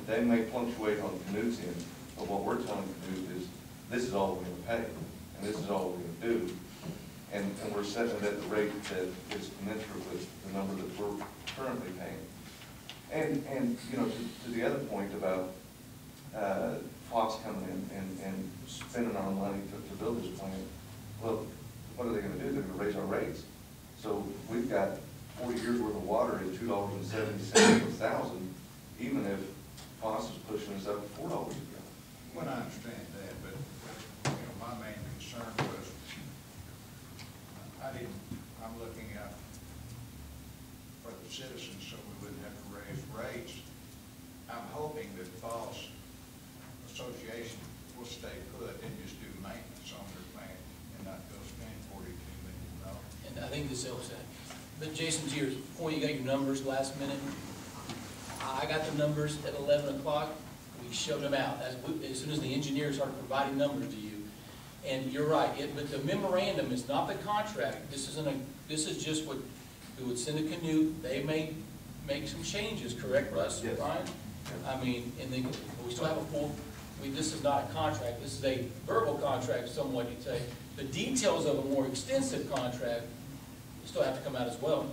they may fluctuate on Canute's end, but what we're telling Canute is this is all we're going to pay, and this is all we're going to do. And we're setting it at the rate that is commensurate with the number that we're currently paying. And to the other point about Fox coming in and spending our money to build this plant, well, what are they going to do? They're going to raise our rates. So we've got 40 years worth of water at $2.70 per 1,000, even if Fox is pushing us up to $4 a gallon. Well, I understand that, but, my main concern was, I'm looking out for the citizens so we wouldn't have to raise rates. I'm hoping that Falls Association will stay put and just do maintenance on their plant and not go spend $42 million. And I think this helps that. But Jason, to your point, you got your numbers last minute. I got the numbers at 11 o'clock. We showed them out as soon as the engineers started providing numbers to you. And you're right, but the memorandum is not the contract. This is just what we would send a Canute. They may make some changes, correct, Russ? Yes. Brian? I mean, and then we still have a full. This is not a contract. This is a verbal contract, somewhat you say. The details of a more extensive contract still have to come out as well.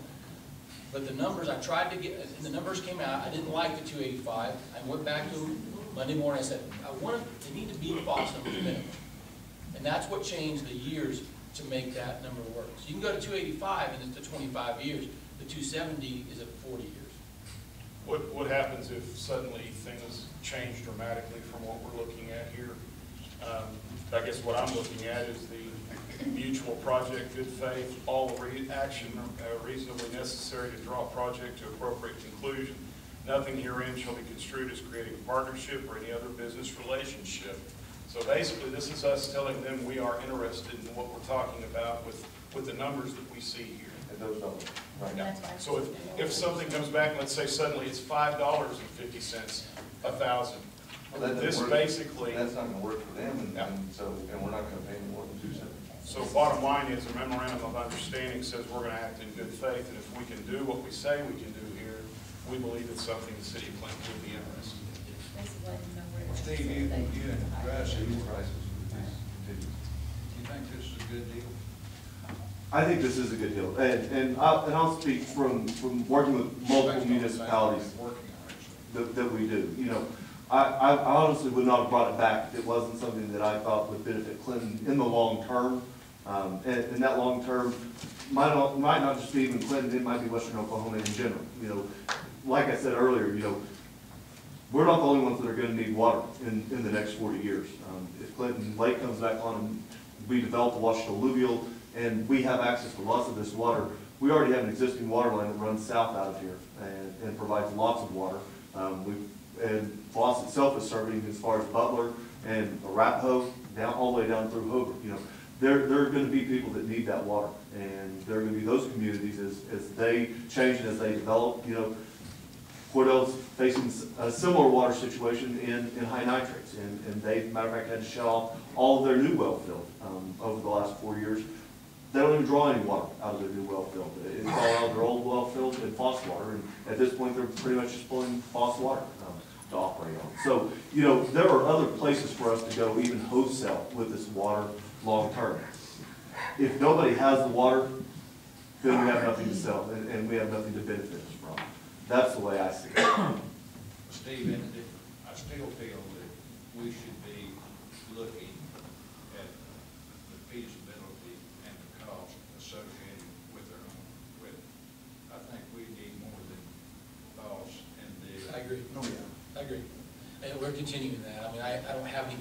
But the numbers I tried to get, and the numbers came out. I didn't like the 285. I went back to them Monday morning, I said, they need to be FOS numbers minimum. And that's what changed the years to make that number work. So you can go to 285 and it's to 25 years. The 270 is at 40 years. What happens if suddenly things change dramatically from what we're looking at here? I guess what I'm looking at is the mutual project, good faith, all action reasonably necessary to draw a project to appropriate conclusion. Nothing herein shall be construed as creating a partnership or any other business relationship. So basically, this is us telling them we are interested in what we're talking about with the numbers that we see here. And those numbers, right now. So if something comes back, let's say suddenly it's $5.50, 1,000. Well, that doesn't This work. basically, That's not gonna work for them, and, Yeah. and we're not gonna pay any more than 270. so bottom line is a memorandum of understanding says we're gonna act in good faith, and if we can do what we say we can do here, we believe it's something the city of Clinton would be interested in. Basically, letting them know where they're at. Steve, you and Russ, do These prices would be continued. you think this is a good deal? I think this is a good deal, and I'll speak from working with multiple municipalities Working on it, so. that we do. You know, I honestly would not have brought it back if it wasn't something that I thought would benefit Clinton in the long term. And that long term might not just be even Clinton, it might be Western Oklahoma in general. You know, like I said earlier, you know, we're not the only ones that are gonna need water in the next 40 years. If Clinton Lake comes back on and we develop the Washita Alluvial and we have access to lots of this water, we already have an existing water line that runs south out of here and provides lots of water. And FOS itself is serving as far as Butler and Arapahoe, down all the way down through Hobart. You know, there are going to be people that need that water, and there are going to be those communities as they change and as they develop. You know, Cordell's facing a similar water situation in high nitrates, and they, matter of fact, had to shut off all of their new well field over the last 4 years. They don't even draw any water out of their new well field. It's all out of their old well field and FOS water, and at this point, they're pretty much just pulling FOS water to operate on. So, you know, there are other places for us to go, even wholesale with this water long term. If nobody has the water, then we have nothing to sell, and we have nothing to benefit us from. That's the way I see it. Steve, I still feel that we should be looking at the feasibility and the cost associated with it. I think we need more than FOS and the. I agree. Oh, yeah. I agree. And we're continuing that. I mean, I don't have any,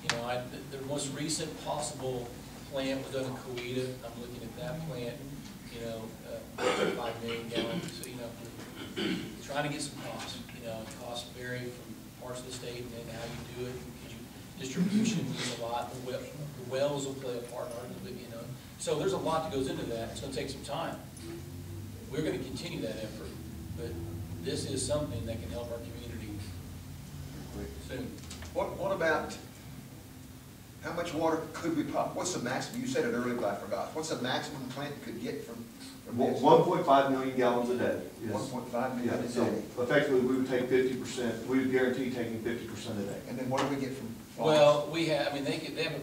you know, the most recent possible plant was done in Coweta. I'm looking at that plant, you know, 5 million gallons, so, you know, trying to get some costs. You know, costs vary from parts of the state and then how you do it. Distribution is a lot. The wells will play a part in it, you know. So there's a lot that goes into that. It's going to take some time. We're going to continue that effort, but this is something that can help our community soon. What about, how much water could we pump? What's the maximum, you said it earlier, but I forgot. What's the maximum plant could get from this? 1.5 million gallons a day. 1.5 million Yeah, a so day. effectively, we would take 50%, we would guarantee taking 50% a day. And then what do we get from FOS? Well, we have, I mean, they have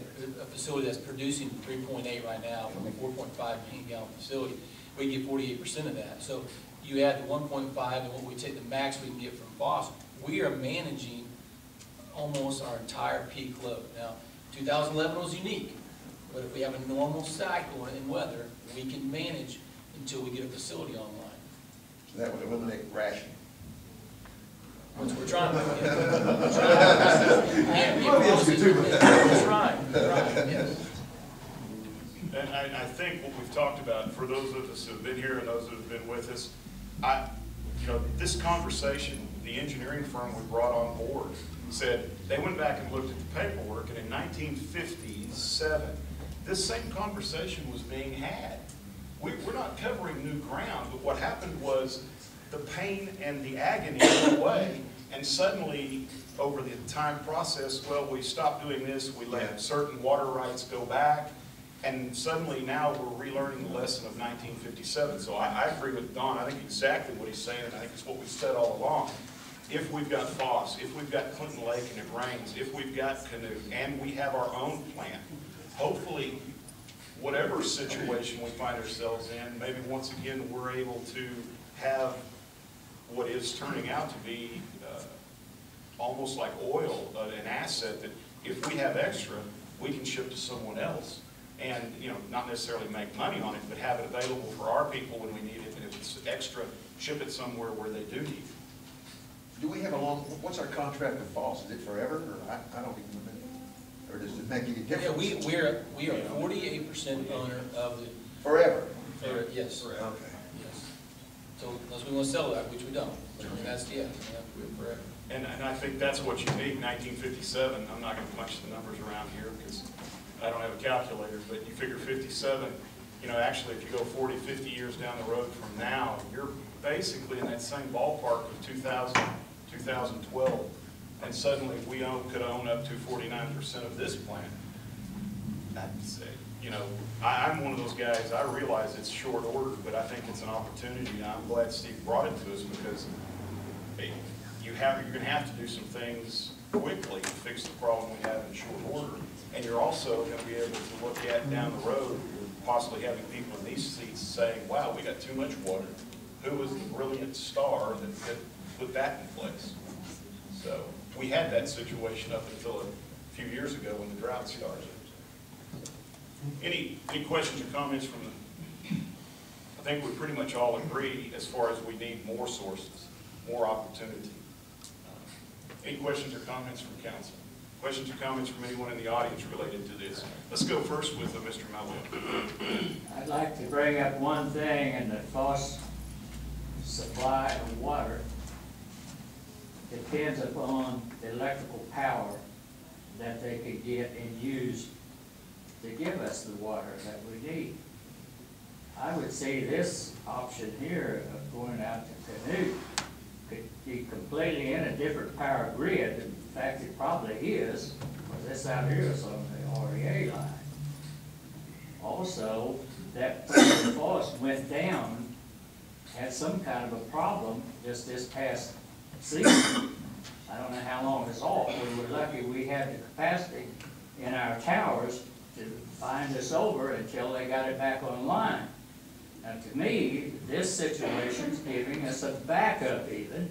a facility that's producing 3.8 right now from a 4.5 million gallon facility. We get 48% of that. So you add the 1.5 and what we take, the max we can get from FOS, we are managing almost our entire peak load. Now, 2011 was unique, but if we have a normal cycle in weather, we can manage until we get a facility online. So that would eliminate rationing. Which we're trying to do. We're trying, yes. And I think what we've talked about, for those of us who have been here and those that have been with us, you know, this conversation, the engineering firm we brought on board said, they went back and looked at the paperwork, and in 1957, this same conversation was being had. We're not covering new ground, but what happened was the pain and the agony went away, and suddenly, over the time process, well, we stopped doing this, we let certain water rights go back, and suddenly now we're relearning the lesson of 1957. So I agree with Don. I think exactly what he's saying, and I think it's what we've said all along. If we've got FOS, if we've got Clinton Lake and it rains, if we've got Canoe, and we have our own plant, hopefully, whatever situation we find ourselves in, maybe once again we're able to have what is turning out to be almost like oil, an asset that if we have extra, we can ship to someone else. And, you know, not necessarily make money on it, but have it available for our people when we need it. And if it's extra, ship it somewhere where they do need it. Do we have a long, what's our contract with Foss? Is it forever, or I don't even remember? Or does it make any Yeah, difference? we are 48% owner of the, Forever? yes. Okay. Yes. So unless we want to sell that, which we don't, and that's, yeah, we have to do it forever. And I think that's what you need, 1957. I'm not going to punch the numbers around here because I don't have a calculator, but you figure 57, you know, actually if you go 40, 50 years down the road from now, you're basically in that same ballpark of 2012. And suddenly we could own up to 49% of this plant. That's, you know, I'm one of those guys, I realize it's short order, but I think it's an opportunity. And I'm glad Steve brought it to us because you're going to have to do some things quickly to fix the problem we have in short order. And you're also going to be able to look at down the road, possibly having people in these seats saying, wow, we got too much water. Who was the brilliant star that could put that in place? So we had that situation up until a few years ago when the drought started. Any questions or comments from the, I think we pretty much all agree as far as we need more sources, more opportunity. Any questions or comments from council? Questions or comments from anyone in the audience related to this? Let's go first with Mr. Melville. I'd like to bring up one thing in the Foss supply of water. Depends upon the electrical power that they could get and use to give us the water that we need. I would say this option here of going out to Canute could be completely in a different power grid. In fact, it probably is, because this out here is on the REA line. Also, that place in Foss went down, had some kind of a problem just this past season. I don't know how long it's off. We were lucky we had the capacity in our towers to bind us over until they got it back online. Now, to me, this situation's giving us a backup even.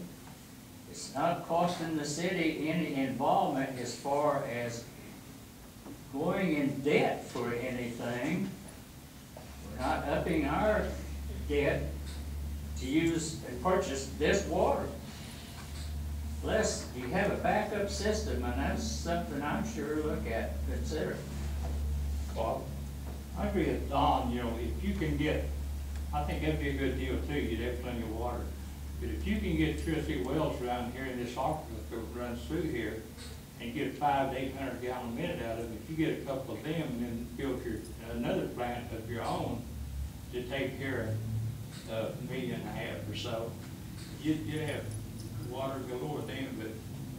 It's not costing the city any involvement as far as going in debt for anything. We're not upping our debt to use and purchase this water. Plus, you have a backup system, and that's something I'm sure look at, consider. Bob? I agree with Don, you know, if you can get, I think that'd be a good deal too, you'd have plenty of water. But if you can get 2 or 3 wells around here in this aquifer that runs through here and get 500 to 800 gallon a minute out of it, if you get a couple of them and then build another plant of your own to take care of 1.5 million or so, you'd have water galore then.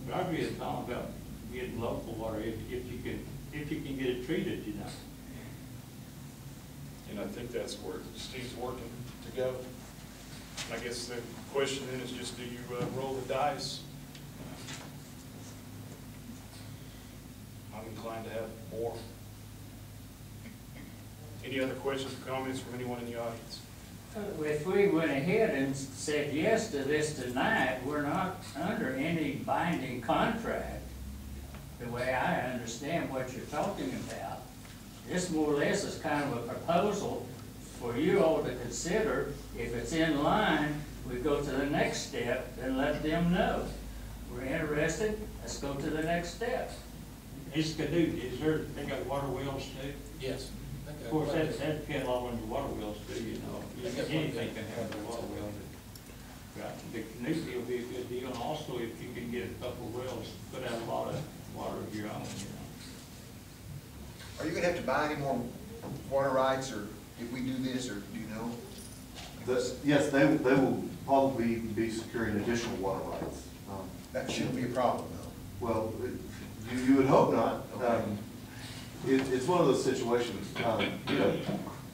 But I agree with Don about getting local water if you can get it treated, you know. And I think that's where Steve's working to go. I guess the question then is just, do you roll the dice? I'm inclined to have more. Any other questions or comments from anyone in the audience? If we went ahead and said yes to this tonight, we're not under any binding contract, the way I understand what you're talking about. This more or less is kind of a proposal for you all to consider. If it's in line, we go to the next step and let them know. We're interested, let's go to the next step. It's Canute, they got water wells too? Yes. Of course, that depends on your water wells too, you know. Anything can have a water well. The Canute deal will be a good deal, and also if you can get a couple of wells, put out a lot of water of your own, you know. Are you gonna have to buy any more water rights, or if we do this, or do you know? Yes, they will probably be securing additional water rights. That shouldn't be a problem, though. Well, you would hope not. Okay. It's one of those situations, you know,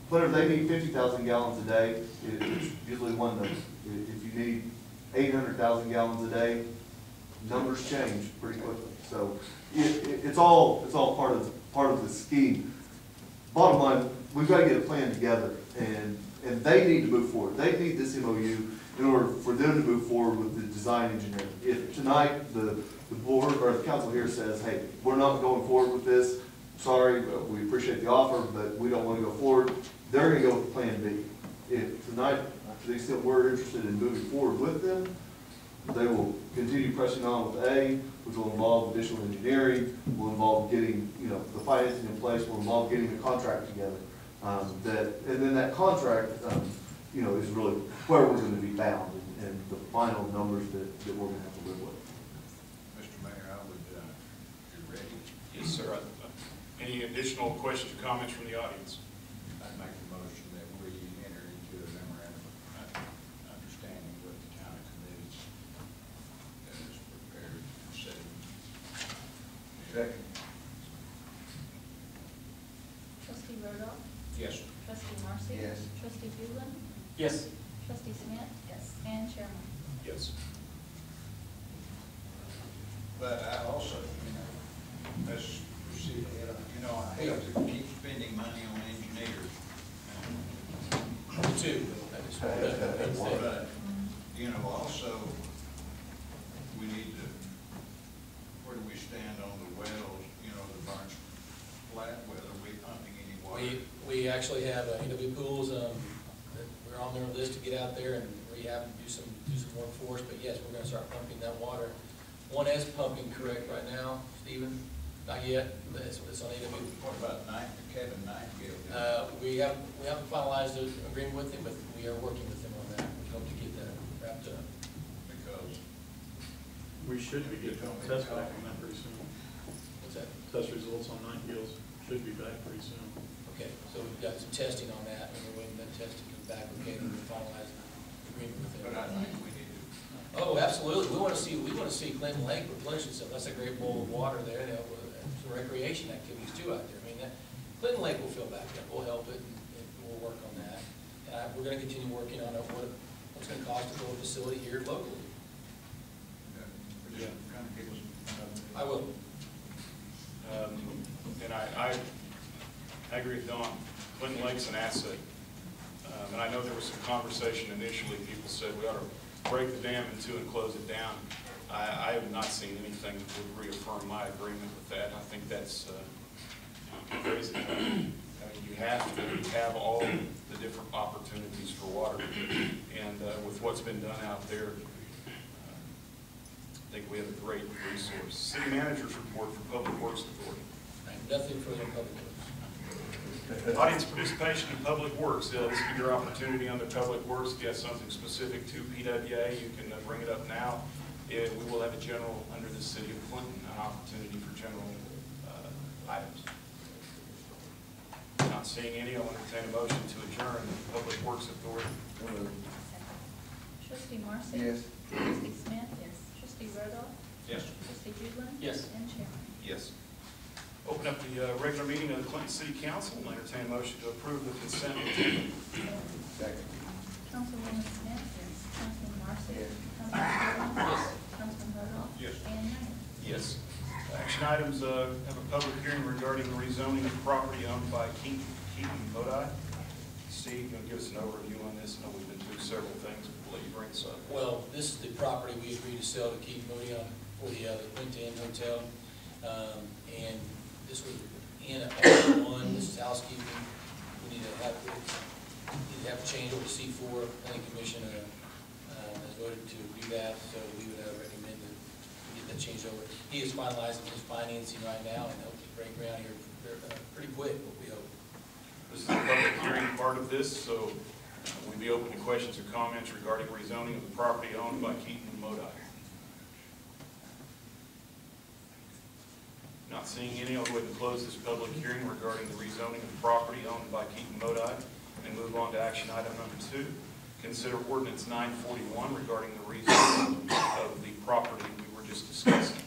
whenever they need 50,000 gallons a day, it's usually one of, if you need 800,000 gallons a day, numbers change pretty quickly. So it's all part of the scheme. Bottom line, we've got to get a plan together, and they need to move forward. They need this MOU, in order for them to move forward with the design engineering. If tonight the board or the council here says, hey, we're not going forward with this, sorry, we appreciate the offer, but we don't want to go forward, they're going to go with Plan B. If tonight, to the extent we're interested in moving forward with them, they will continue pressing on with A, which will involve additional engineering, will involve getting, the financing in place, will involve getting the contract together. And then that contract, is really where we're going to be bound and the final numbers that we're going to have to live with. Mr. Mayor, I would, if you're ready, Yes, sir. Any additional questions or comments from the audience? I'd make a motion that we enter into a memorandum of understanding with the county committees that is prepared and set. Second. Trustee Rudolph. Yes. Trustee Marcy. Yes. Trustee Hulen. Yes. Trustee Smith. Yes. And Chairman. Yes. But I also, let's proceed ahead. I hate to keep spending money on engineers. Two. But, also, we need to, where do we stand on the wells, the Barnes Flat well? Are we pumping any water? We actually have EW Pools, that we're on their list to get out there and rehab and do some work for us, but yes, we're gonna start pumping that water. One is pumping correct right now, Stephen? Not yet, but it's on EW. What about Kevin Nightingale? We haven't finalized the agreement with him, but we are working with him on that. We hope to get that wrapped up. Because We should be getting test back on that pretty soon. What's that? Test results on Nightingales should be back pretty soon. Okay, so we've got some testing on that, and we're waiting that testing comes back, okay, and we'll finalize the agreement with him. But I think we need to. Oh, absolutely. We want to see Clinton Lake replenish itself. That's a great bowl of water there. Some recreation activities too out there. I mean, Clinton Lake will fill back up. We'll help it and we'll work on that. We're going to continue working on what's going to cost to build a facility here locally. Just kind of give us. I will. And I agree with Don. Clinton Lake's an asset. And I know there was some conversation initially. People said we ought to break the dam in two and close it down. I have not seen anything that would reaffirm my agreement with that. I think that's crazy. I mean, you have to have all the different opportunities for water. And with what's been done out there, I think we have a great resource. City Manager's report for Public Works Authority. Nothing further in public works. Audience participation in Public Works. This is your opportunity under Public Works. If you have something specific to PWA, you can bring it up now. We will have a general under the City of Clinton, an opportunity for general items. Not seeing any, I'll entertain a motion to adjourn the Public Works Authority. Trustee Marcy. Yes. Trustee Smith. Yes. Trustee Rudolph. Yes. Trustee Hulen. Yes. And Chairman. Yes. Open up the regular meeting of the Clinton City Council and entertain a motion to approve the consent agenda. Second. Councilwoman Smith. Yes. Councilman Marcy. Yes. Councilman Hulen. Yes. Councilman Rudolph. Yes. And Mayor. Yes. Action items, have a public hearing regarding the rezoning of property owned by Keaton Bodai. Steve, you want to give us an overview on this? I know we've been through several things, but we'll let you bring this up. Well, this is the property we agreed to sell to Keith Moody for the Quinta Inn Hotel. And this was in at R1. This is housekeeping. We need to have a change over to C4. Planning Commission has voted to do that, so we would recommend to get that changed over. He is finalizing his financing right now, and he'll break ground here pretty quick, what we hope. This is the public hearing part of this, so we'll be open to questions or comments regarding rezoning of the property owned by Keaton Bodai. Not seeing any, I'll go ahead and close this public hearing regarding the rezoning of the property owned by Keaton Bodai and move on to action item number 2. Consider ordinance 941 regarding the rezoning of the property we were just discussing.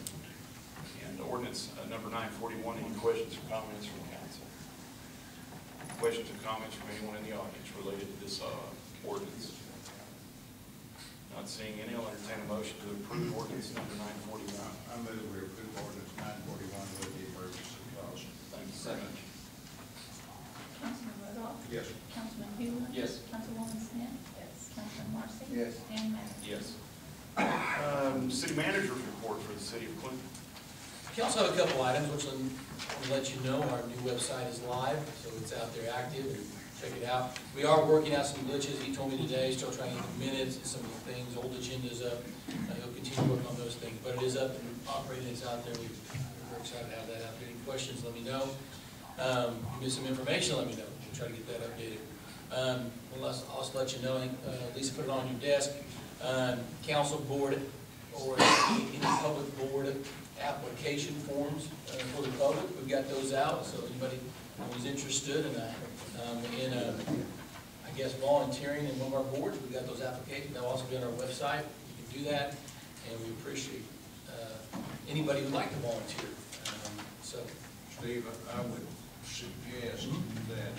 And ordinance number 941, any questions or comments from council? Questions or comments from anyone in the audience related to this ordinance? Not seeing any, I'll entertain a motion to approve ordinance number 941. I move we approve ordinance 941 with the emergency clause. Thank you very much. Councilman Rudolph. Yes. Councilman Hulen. Yes. Councilwoman Smith. Yes. Councilman Marcy? Yes. Dan Mack? Yes. City manager's report for the city of Clinton. We also have a couple items, which I'll let you know, our new website is live, so it's out there active, and check it out. We are working out some glitches, he told me today, still trying to get the minutes and some of the things, old agendas up. He'll continue working on those things, but it is up and operating, it's out there. We're very excited to have that out there. Any questions, let me know. Give me some information, let me know. We'll try to get that updated. Well, I'll also let you know, Lisa put it on your desk, council board or any public board application forms for the public. We've got those out, so anybody who's interested in I guess, volunteering in one of our boards, we've got those applications. They'll also be on our website. You can do that, and we appreciate anybody who'd like to volunteer. Steve, I would suggest that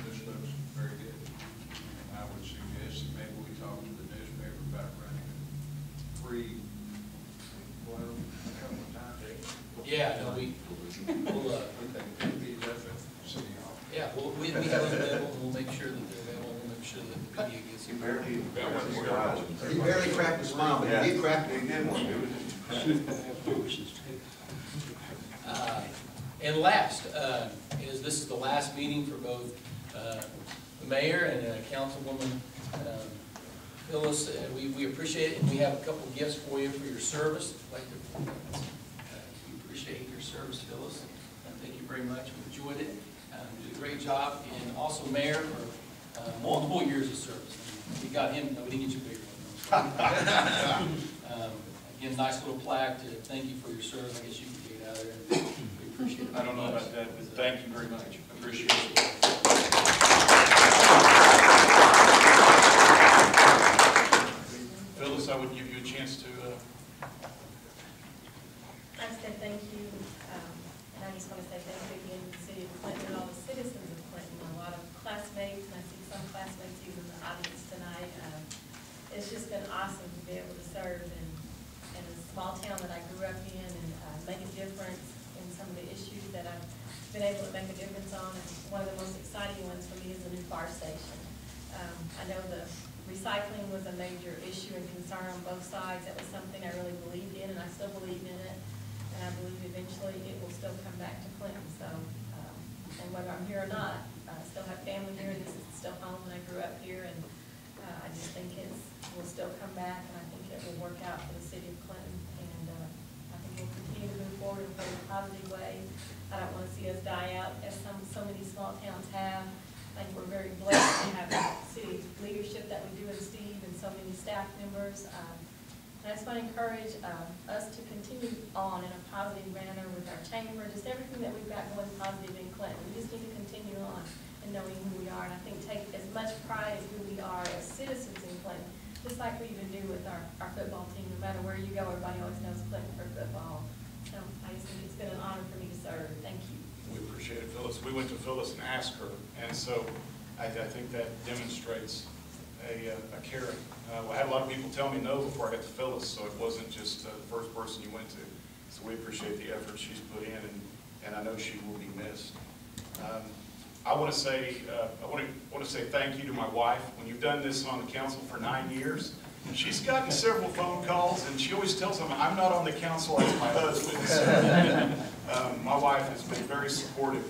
this looks very good. I would suggest that maybe we talk to the newspaper about running a free, well, a couple of times. Yeah, no, we'll These up at City Hall. yeah, we have them available, and we'll make sure that they're available, and we'll make sure that the media gets He it. barely. He barely cracked a smile, but he did crack He did one. It was just. And last, this is the last meeting for both the mayor and Councilwoman Phyllis. We appreciate it, and we have a couple of gifts for you for your service. I'd like to, we appreciate your service, Phyllis. Thank you very much. We enjoyed it. You did a great job, and also mayor for multiple years of service. We got him. No, we didn't get you a bigger one. Again, nice little plaque to thank you for your service. I guess you can take it out of there. We appreciate it. I don't know about that, but thank you very much. Appreciate it. Phyllis, I would give you a chance to. I said thank you, and I just want to say thank you again to the city of Clinton and all the citizens of Clinton, a lot of classmates, and I see some classmates even in the audience tonight. It's just been awesome to be able to serve in a small town that I grew up in and make a difference in some of the issues that I've been able to make a difference on. And one of the most exciting ones for me is the new fire station. I know the recycling was a major issue and concern on both sides. That was something I really believed in, and I still believe in it. And I believe eventually it will still come back to Clinton. So, and whether I'm here or not, I still have family here. This is still home, and I grew up here. And I just think it will still come back, and I think it will work out for the city of Clinton. And I think we'll continue to move forward in a very positive way. I don't want to see us die out as so many small towns have. I think we're very blessed to have the city leadership that we do in Steve and so many staff members. And I just want to encourage us to continue on in a positive manner with our chamber, just everything that we've got going positive in Clinton. We just need to continue on in knowing who we are, and I think take as much pride as who we are as citizens in Clinton, just like we even do with our football team. No matter where you go, everybody always knows Clinton for football. So I just think it's been an honor for me to serve. Thank you. We appreciate it, Phyllis. We went to Phyllis and asked her, and so I think that demonstrates a caring. I had a lot of people tell me no before I got to Phyllis, so it wasn't just the first person you went to. So we appreciate the effort she's put in, and I know she will be missed. I want to say thank you to my wife. When you've done this on the council for 9 years, she's gotten several phone calls, and she always tells them, I'm not on the council, it's my husband. So, my wife has been very supportive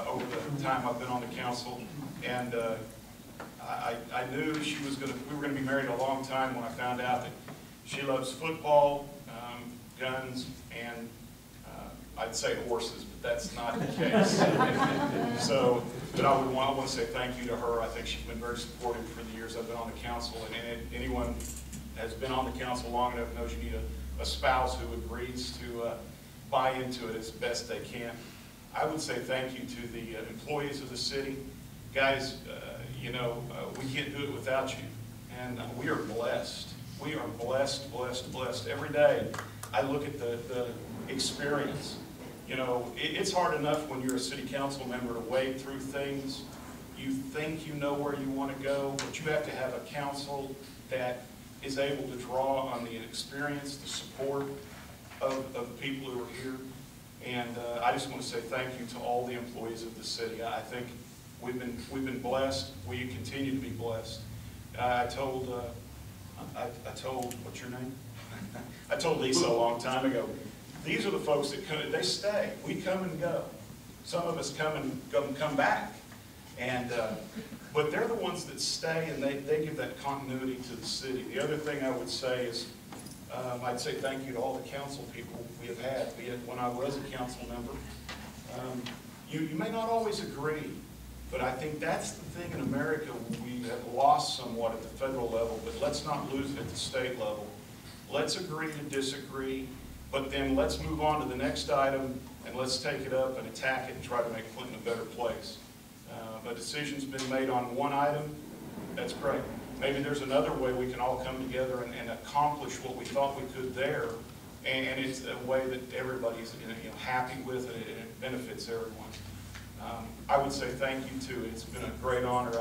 over the time I've been on the council, and I knew we were going to be married a long time when I found out that she loves football, guns, and I'd say horses, but that's not the case. So, but I want to say thank you to her. I think she's been very supportive for the years I've been on the council, and anyone has been on the council long enough knows you need a spouse who agrees to buy into it as best they can. I would say thank you to the employees of the city. Guys, we can't do it without you, and we are blessed. We are blessed, blessed, blessed. Every day I look at the experience. It's hard enough when you're a city council member to wade through things. You think you know where you want to go, but you have to have a council that is able to draw on the experience, the support of the people who are here. And I just want to say thank you to all the employees of the city. I think we've been blessed. We continue to be blessed. I told, what's your name? I told Lisa a long time ago, these are the folks that they stay. We come and go. Some of us come and come back. And, but they're the ones that stay, and they give that continuity to the city. The other thing I would say is, I'd say thank you to all the council people we have had, be it when I was a council member. You may not always agree, but I think that's the thing in America we have lost somewhat at the federal level, but let's not lose it at the state level. Let's agree to disagree, but then let's move on to the next item, and let's take it up and attack it and try to make Clinton a better place. A decision's been made on one item, that's great. Maybe there's another way we can all come together and accomplish what we thought we could there, and it's a way that everybody's happy with it, and it benefits everyone. I would say thank you too. It's been a great honor.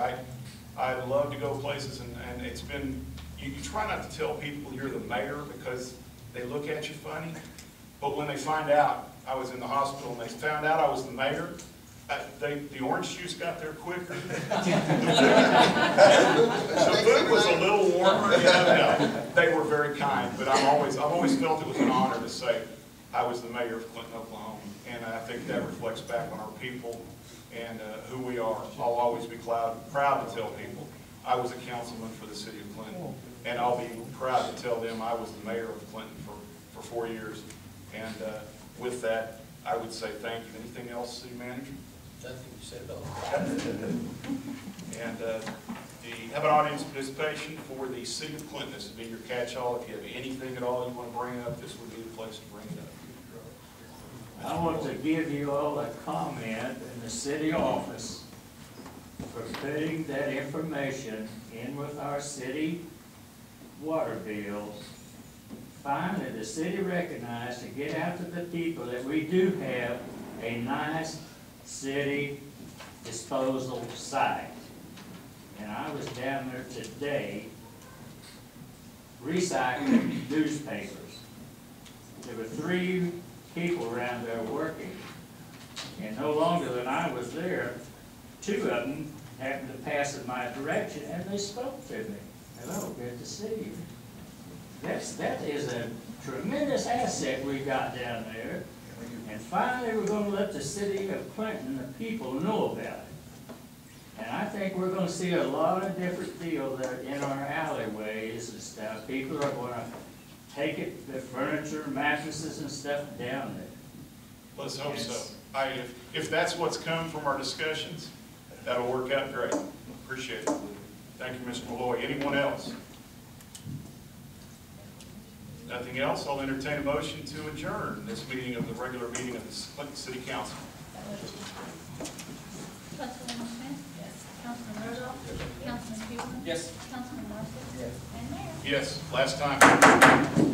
I love to go places, and it's been, you try not to tell people you're the mayor because they look at you funny, but when they find out, I was in the hospital and they found out I was the mayor, the orange juice got there quicker. The food was a little warmer. No, they were very kind, but I've always felt it was an honor to say I was the mayor of Clinton, Oklahoma, and I think that reflects back on our people and who we are. I'll always be proud to tell people I was a councilman for the city of Clinton, and I'll be proud to tell them I was the mayor of Clinton for 4 years. And with that, I would say thank you. Anything else, city manager? Nothing, you said it all. And have an audience participation for the city of Clinton. This would be your catch-all. If you have anything at all you want to bring up, this would be the place to bring it up. I want to give you all a comment in the city office for putting that information in with our city water bills. Finally, the city recognized to get out to the people that we do have a nice city disposal site. And I was down there today recycling newspapers. There were 3 people around there working, and no longer than I was there, 2 of them happened to pass in my direction, and they spoke to me. Hello, good to see you. That is a tremendous asset we got down there. And finally, we're going to let the city of Clinton, the people, know about it. And I think we're going to see a lot of different deals there in our alleyways and stuff. People are going to take it, the furniture, mattresses and stuff down there. Let's hope so. If that's what's come from our discussions, that'll work out great. Appreciate it. Thank you, Mr. Malloy. Anyone else? Nothing else? I'll entertain a motion to adjourn this meeting of the regular meeting of the Clinton City Council. Councilman Smith? Yes. Councilman Rodoff? Yes. Councilman Huber? Yes. Councilman Marcy? Yes. And Mayor? Yes, last time.